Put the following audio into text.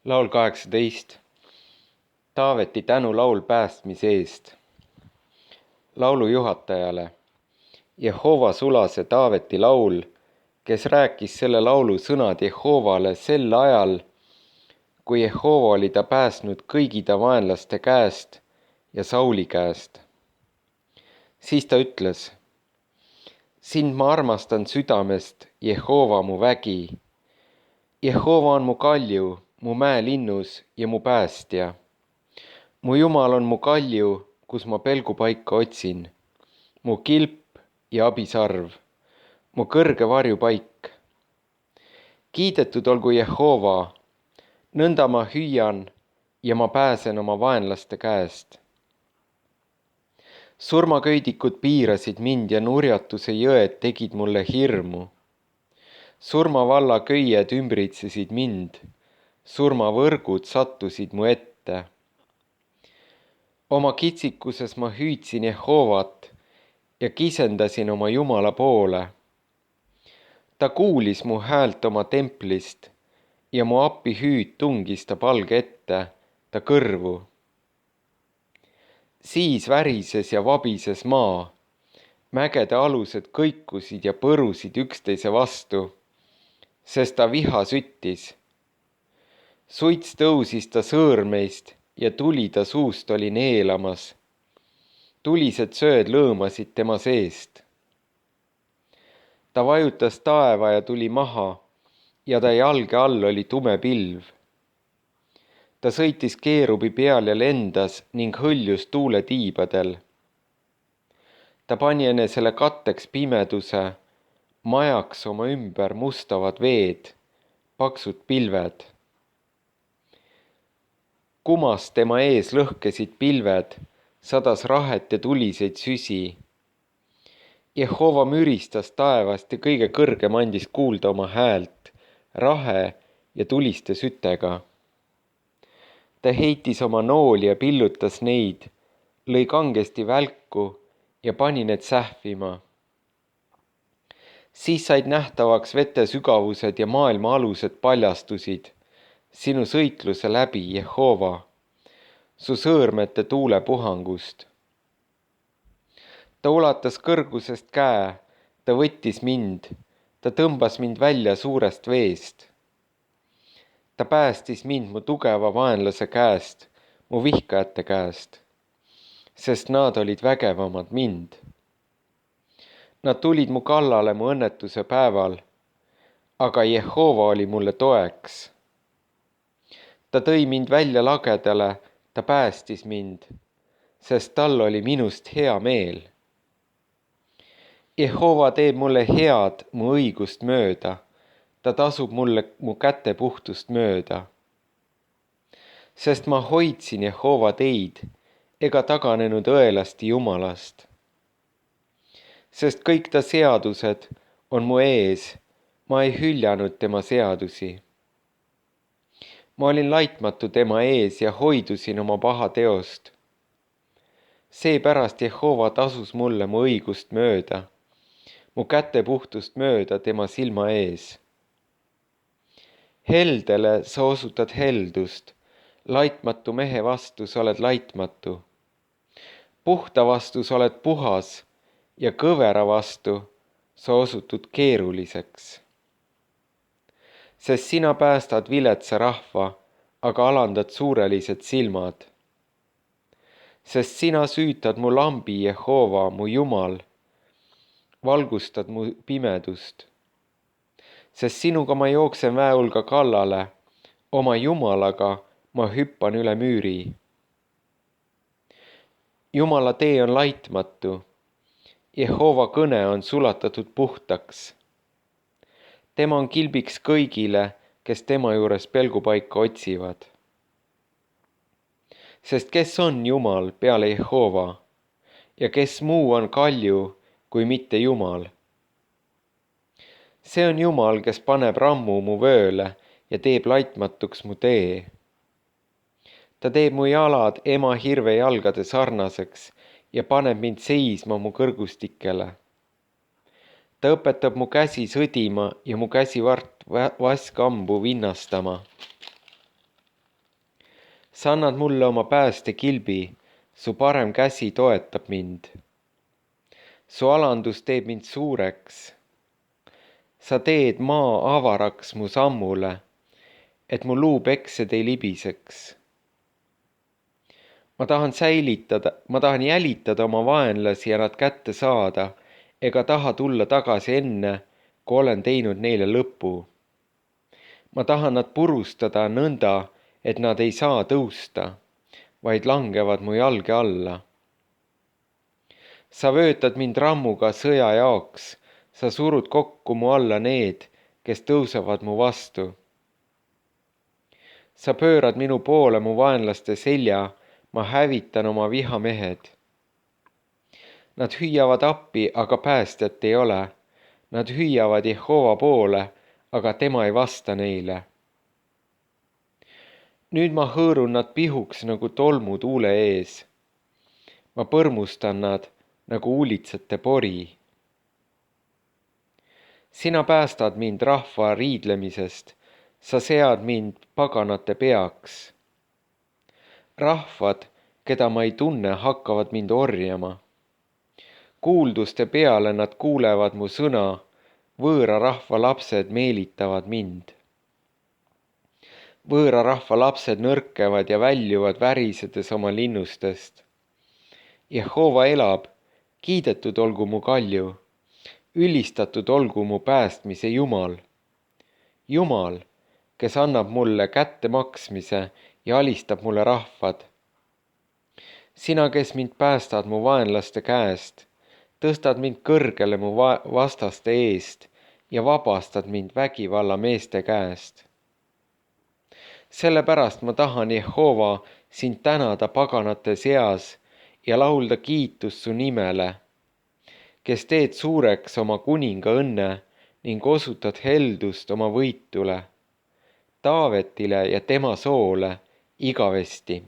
Laul 18. Taaveti tänulaul päästmise eest. Laulu juhatajale. Jehova sulase Taaveti laul, kes rääkis selle laulu sõnad Jehovale sel ajal, kui Jehova oli ta päästnud kõigi ta vaenlaste käest ja Sauli käest. Siis ta ütles: sind ma armastan südamest, Jehova mu vägi. Jehova on mu kalju, mu mäelinnus ja mu päästja. Mu Jumal on mu kalju, kus ma pelgupaika otsin, mu kilp ja abisarv, mu kõrge varjupaik. Kiidetud olgu Jehova, nõnda ma hüüan ja ma pääsen oma vaenlaste käest. Surmaköidikud piirasid mind ja nurjatuse jõed tegid mulle hirmu. Surmavalla köied ümbritsesid mind, surmavõrgud sattusid mu ette. Oma kitsikuses ma hüüdsin Jehovat ja kisendasin oma Jumala poole. Ta kuulis mu häält oma templist ja mu appihüüd tungis ta palge ette, ta kõrvu. Siis värises ja vabises maa, mägede alused kõikusid ja põrusid üksteise vastu, sest ta viha süttis. Suits tõusis ta sõõrmeist ja tuli ta suust oli neelamas. Tulised sööd lõõmasid tema seest. Ta vajutas taeva ja tuli maha ja ta jalge all oli tume pilv. Ta sõitis keerubi peal ja lendas ning hõljus tuule tiibadel. Ta pani enesele katteks pimeduse, majaks oma ümber mustavad veed, paksud pilved. Kumas tema ees lõhkesid pilved, sadas rahet ja tuliseid süsi. Jehova müristas taevast ja kõige kõrgem andis kuulda oma häält, rahe ja tuliste sütega. Ta heitis oma nooli ja pillutas neid, lõi kangesti välku ja pani need sähvima. Siis said nähtavaks vete sügavused ja maailma alused paljastusid, sinu sõitluse läbi, Jehova, su sõõrmete tuulepuhangust. Ta ulatas kõrgusest käe, ta võttis mind, ta tõmbas mind välja suurest veest. Ta päästis mind mu tugeva vaenlase käest, mu vihkajate käest, sest nad olid vägevamad mind. Nad tulid mu kallale mu õnnetuse päeval, aga Jehova oli mulle toeks. Ta tõi mind välja lagedale, ta päästis mind, sest tal oli minust hea meel. Jehova teeb mulle head mu õigust mööda, ta tasub mulle mu käte puhtust mööda. Sest ma hoidsin Jehova teid ega taganenud õelasti Jumalast. Sest kõik ta seadused on mu ees, ma ei hüljanud tema seadusi. Ma olin laitmatu tema ees ja hoidusin oma paha teost. Seepärast Jehova tasus mulle mu õigust mööda, mu käte puhtust mööda tema silma ees. Heldele sa osutad heldust, laitmatu mehe vastu sa oled laitmatu. Puhta vastu sa oled puhas ja kõvera vastu sa osutud keeruliseks. Sest sina päästad viletsa rahva, aga alandad suurelised silmad. Sest sina süütad mu lambi, Jehova, mu Jumal, valgustad mu pimedust. Sest sinuga ma jooksen väehulga kallale, oma Jumalaga ma hüppan üle müüri. Jumala tee on laitmatu, Jehova kõne on sulatatud puhtaks. Tema on kilbiks kõigile, kes tema juures pelgupaika otsivad. Sest kes on Jumal peale Jehova ja kes muu on kalju kui mitte Jumal? See on Jumal, kes paneb rammu mu vööle ja teeb laitmatuks mu tee. Ta teeb mu jalad ema hirve jalgade sarnaseks ja paneb mind seisma mu kõrgustikele. Ta õpetab mu käsi sõdima ja mu käsivart vaskambu vinnastama. sa annad mulle oma päästekilbi, su parem käsi toetab mind. Su alandus teeb mind suureks. Sa teed maa avaraks mu sammule, et mu luupeksed ei libiseks. Ma tahan jälitada oma vaenlasi ja nad kätte saada, ega taha tulla tagasi enne, kui olen teinud neile lõpu. Ma tahan nad purustada nõnda, et nad ei saa tõusta, vaid langevad mu jalge alla. Sa vöötad mind rammuga sõja jaoks, sa surud kokku mu alla need, kes tõusevad mu vastu. Sa pöörad minu poole mu vaenlaste selja, ma hävitan oma vihamehed. Nad hüüavad appi, aga päästjat ei ole. Nad hüüavad Jehova poole, aga tema ei vasta neile. Nüüd ma hõõrun nad pihuks nagu tolmu tuule ees. Ma põrmustan nad nagu uulitsate pori. Sina päästad mind rahva riidlemisest, sa sead mind paganate peaks. Rahvad, keda ma ei tunne, hakkavad mind orjama. Kuulduste peale nad kuulevad mu sõna, võõra rahva lapsed meelitavad mind. Võõra rahva lapsed nõrkevad ja väljuvad värisedes oma linnustest. Jehova elab, kiidetud olgu mu kalju, ülistatud olgu mu päästmise Jumal. Jumal, kes annab mulle kättemaksmise ja alistab mulle rahvad. Sina, kes mind päästad mu vaenlaste käest, tõstad mind kõrgele mu vastaste eest ja vabastad mind vägivalla meeste käest. Sellepärast ma tahan, Jehova, sind tänada paganate seas ja laulda kiitust su nimele, kes teed suureks oma kuninga õnne ning osutad heldust oma võitule, Taavetile ja tema soole igavesti.